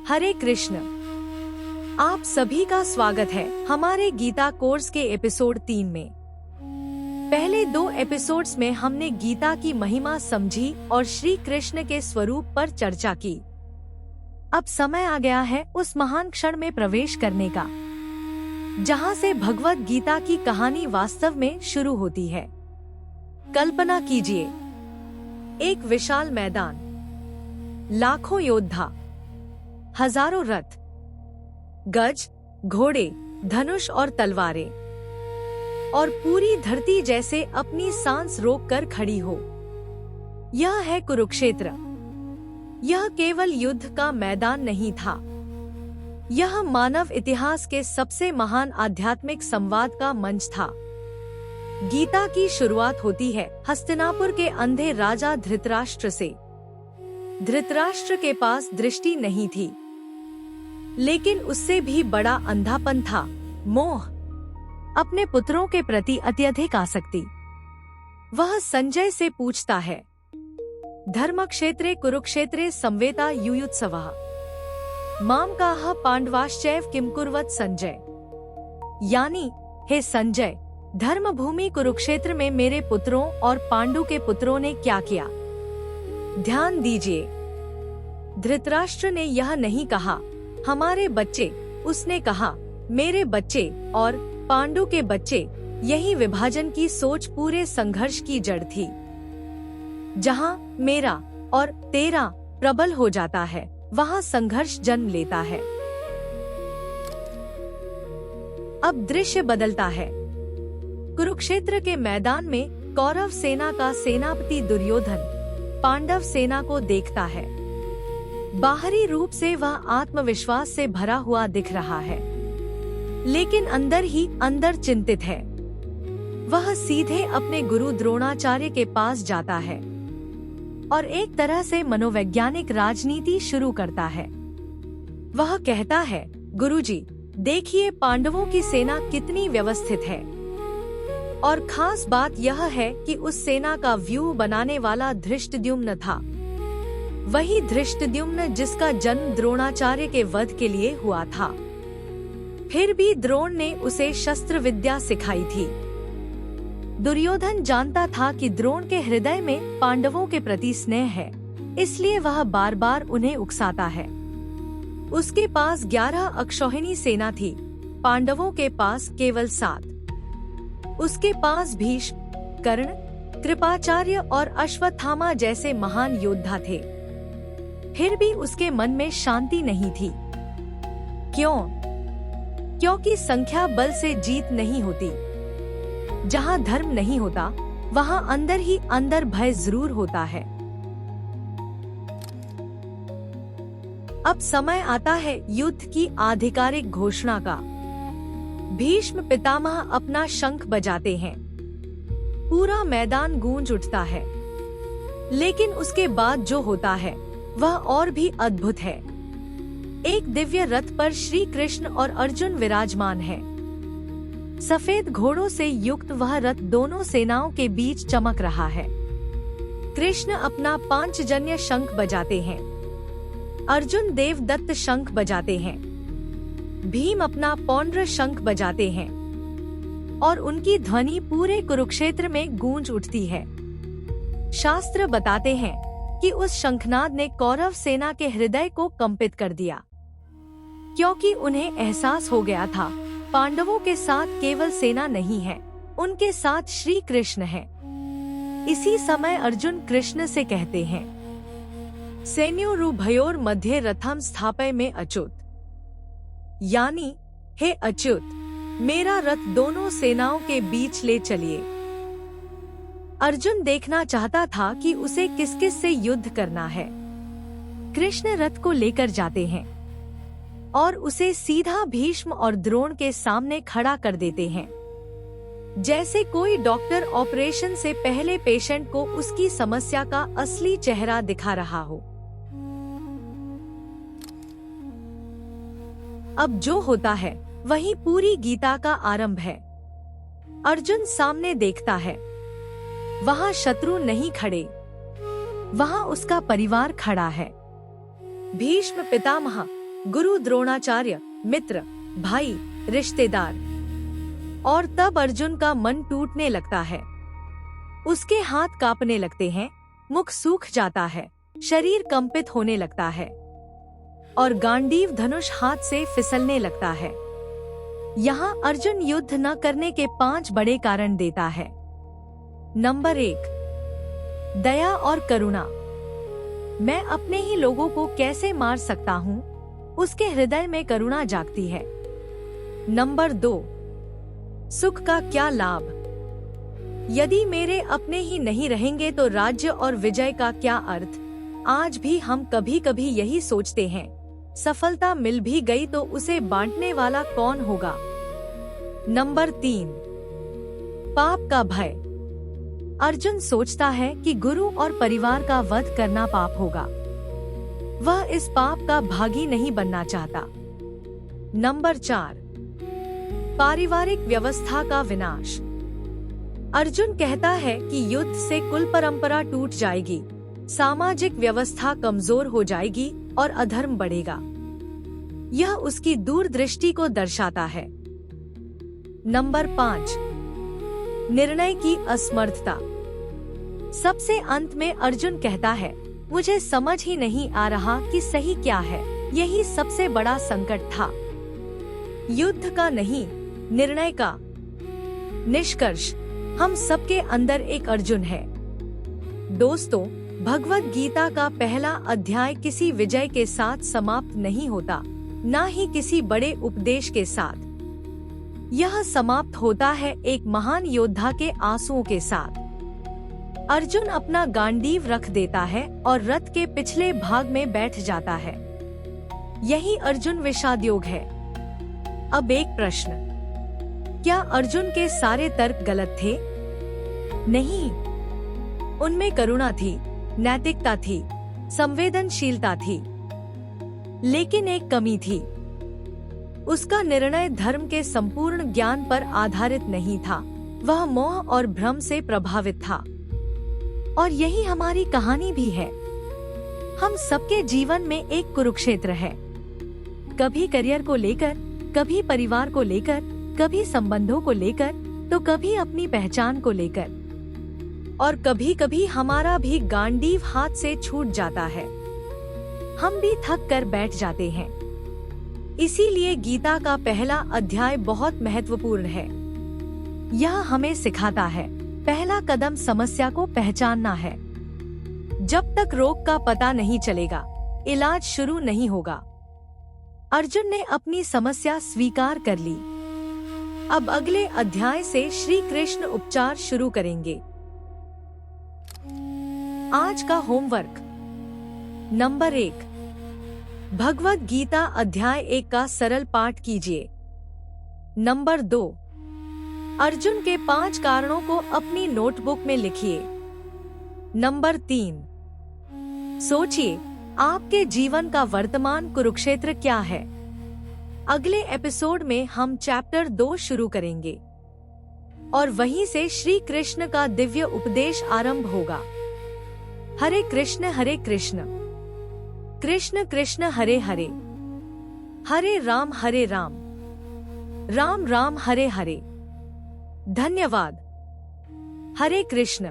हरे कृष्ण। आप सभी का स्वागत है हमारे गीता कोर्स के एपिसोड 3 में। पहले 2 एपिसोड्स में हमने गीता की महिमा समझी और श्री कृष्ण के स्वरूप पर चर्चा की। अब समय आ गया है उस महान क्षण में प्रवेश करने का, जहां से भगवत गीता की कहानी वास्तव में शुरू होती है। कल्पना कीजिए, एक विशाल मैदान, लाखों योद्धा, हजारों रथ, गज, घोड़े, धनुष और तलवारें, और पूरी धरती जैसे अपनी सांस रोककर खड़ी हो। यह है कुरुक्षेत्र। यह केवल युद्ध का मैदान नहीं था, यह मानव इतिहास के सबसे महान आध्यात्मिक संवाद का मंच था। गीता की शुरुआत होती है हस्तिनापुर के अंधे राजा धृतराष्ट्र से। धृतराष्ट्र के पास दृष्टि नहीं थी, लेकिन उससे भी बड़ा अंधापन था, मोह, अपने पुत्रों के प्रति अत्यधिक आसक्ति। वह संजय से पूछता है, धर्मक्षेत्रे कुरुक्षेत्रे संवेता युयुत्सवः माम काह पांडवाश्चैव किम कुर्वत संजय। यानी, हे संजय, धर्मभूमि कुरुक्षेत्र में मेरे पुत्रों और पांडु के पुत्रों ने क्या किया? ध्यान दीजिए, धृतराष्ट्र ने यह नहीं कहा हमारे बच्चे, उसने कहा मेरे बच्चे और पांडु के बच्चे। यही विभाजन की सोच पूरे संघर्ष की जड़ थी। जहां मेरा और तेरा प्रबल हो जाता है, वहां संघर्ष जन्म लेता है। अब दृश्य बदलता है। कुरुक्षेत्र के मैदान में कौरव सेना का सेनापति दुर्योधन पांडव सेना को देखता है। बाहरी रूप से वह आत्मविश्वास से भरा हुआ दिख रहा है, लेकिन अंदर ही अंदर चिंतित है। वह सीधे अपने गुरु द्रोणाचार्य के पास जाता है और एक तरह से मनोवैज्ञानिक राजनीति शुरू करता है। वह कहता है, गुरुजी, देखिए पांडवों की सेना कितनी व्यवस्थित है, और खास बात यह है कि उस सेना का व्यूह बनाने वाला धृष्टद्युम्न था। वही धृष्टद्युम्न जिसका जन्म द्रोणाचार्य के वध के लिए हुआ था। फिर भी द्रोण ने उसे शस्त्र विद्या सिखाई थी। दुर्योधन जानता था कि द्रोण के हृदय में पांडवों के प्रति स्नेह है, इसलिए वह बार बार उन्हें उकसाता है। उसके पास 11 अक्षौहिणी सेना थी, पांडवों के पास केवल 7। उसके पास भीष्म, कर्ण, कृपाचार्य और अश्वत्थामा जैसे महान योद्धा थे। फिर भी उसके मन में शांति नहीं थी। क्यों? क्योंकि संख्या बल से जीत नहीं होती। जहां धर्म नहीं होता, वहां अंदर ही अंदर भय जरूर होता है। अब समय आता है युद्ध की आधिकारिक घोषणा का। भीष्म पितामह अपना शंख बजाते हैं। पूरा मैदान गूंज उठता है। लेकिन उसके बाद जो होता है वह और भी अद्भुत है। एक दिव्य रथ पर श्री कृष्ण और अर्जुन विराजमान है। सफेद घोड़ों से युक्त वह रथ दोनों सेनाओं के बीच चमक रहा है। कृष्ण अपना पांचजन्य शंख बजाते हैं। अर्जुन देवदत्त शंख बजाते हैं। भीम अपना पौंड्र शंख बजाते हैं, और उनकी ध्वनि पूरे कुरुक्षेत्र में गूंज उठती है। शास्त्र बताते हैं कि उस शंखनाद ने कौरव सेना के हृदय को कंपित कर दिया, क्योंकि उन्हें एहसास हो गया था पांडवों के साथ केवल सेना नहीं है, उनके साथ श्री कृष्ण है। इसी समय अर्जुन कृष्ण से कहते हैं, सैन्योरुभयोर मध्ये रथम स्थापय में अच्युत। यानी, हे अच्युत, मेरा रथ दोनों सेनाओं के बीच ले चलिए। अर्जुन देखना चाहता था कि उसे किस किस से युद्ध करना है। कृष्ण रथ को लेकर जाते हैं और उसे सीधा भीष्म और द्रोण के सामने खड़ा कर देते हैं, जैसे कोई डॉक्टर ऑपरेशन से पहले पेशेंट को उसकी समस्या का असली चेहरा दिखा रहा हो। अब जो होता है वही पूरी गीता का आरंभ है। अर्जुन सामने देखता है, वहां शत्रु नहीं खड़े, वहां उसका परिवार खड़ा है। भीष्म पितामह गुरु द्रोणाचार्य, मित्र, भाई, रिश्तेदार। और तब अर्जुन का मन टूटने लगता है। उसके हाथ कांपने लगते हैं, मुख सूख जाता है, शरीर कंपित होने लगता है और गांडीव धनुष हाथ से फिसलने लगता है। यहाँ अर्जुन युद्ध न करने के 5 बड़े कारण देता है। नंबर 1, दया और करुणा। मैं अपने ही लोगों को कैसे मार सकता हूँ? उसके हृदय में करुणा जागती है। नंबर 2, सुख का क्या लाभ? यदि मेरे अपने ही नहीं रहेंगे तो राज्य और विजय का क्या अर्थ? आज भी हम कभी कभी यही सोचते हैं, सफलता मिल भी गई तो उसे बांटने वाला कौन होगा? नंबर 3, पाप का भय। अर्जुन सोचता है कि गुरु और परिवार का वध करना पाप होगा। वह इस पाप का भागी नहीं बनना चाहता। नंबर 4, पारिवारिक व्यवस्था का विनाश। अर्जुन कहता है कि युद्ध से कुल परंपरा टूट जाएगी, सामाजिक व्यवस्था कमजोर हो जाएगी और अधर्म बढ़ेगा। यह उसकी दूरदृष्टि को दर्शाता है। नंबर 5, निर्णय की असमर्थता। सबसे अंत में अर्जुन कहता है, मुझे समझ ही नहीं आ रहा कि सही क्या है। यही सबसे बड़ा संकट था, युद्ध का नहीं, निर्णय का। निष्कर्ष, हम सबके अंदर एक अर्जुन है। दोस्तों, भगवद गीता का पहला अध्याय किसी विजय के साथ समाप्त नहीं होता, ना ही किसी बड़े उपदेश के साथ। यह समाप्त होता है एक महान योद्धा के आंसुओं के साथ। अर्जुन अपना गांडीव रख देता है और रथ के पिछले भाग में बैठ जाता है। यही अर्जुन विषाद योग है। अब एक प्रश्न, क्या अर्जुन के सारे तर्क गलत थे? नहीं, उनमें करुणा थी, नैतिकता थी, संवेदनशीलता थी। लेकिन एक कमी थी, उसका निर्णय धर्म के संपूर्ण ज्ञान पर आधारित नहीं था। वह मोह और भ्रम से प्रभावित था। और यही हमारी कहानी भी है। हम सबके जीवन में एक कुरुक्षेत्र है, कभी करियर को लेकर, कभी परिवार को लेकर, कभी संबंधों को लेकर, तो कभी अपनी पहचान को लेकर। और कभी कभी हमारा भी गांडीव हाथ से छूट जाता है, हम भी थक कर बैठ जाते हैं। इसीलिए गीता का पहला अध्याय बहुत महत्वपूर्ण है। यह हमें सिखाता है, पहला कदम समस्या को पहचानना है। जब तक रोग का पता नहीं चलेगा, इलाज शुरू नहीं होगा। अर्जुन ने अपनी समस्या स्वीकार कर ली। अब अगले अध्याय से श्री कृष्ण उपचार शुरू करेंगे। आज का होमवर्क। नंबर 1, भगवद गीता अध्याय 1 का सरल पाठ कीजिए। नंबर 2, अर्जुन के 5 कारणों को अपनी नोटबुक में लिखिए। नंबर 3, सोचिए आपके जीवन का वर्तमान कुरुक्षेत्र क्या है। अगले एपिसोड में हम चैप्टर 2 शुरू करेंगे और वहीं से श्री कृष्ण का दिव्य उपदेश आरंभ होगा। हरे कृष्ण कृष्ण कृष्ण हरे हरे, हरे राम राम राम हरे हरे। धन्यवाद। हरे कृष्ण।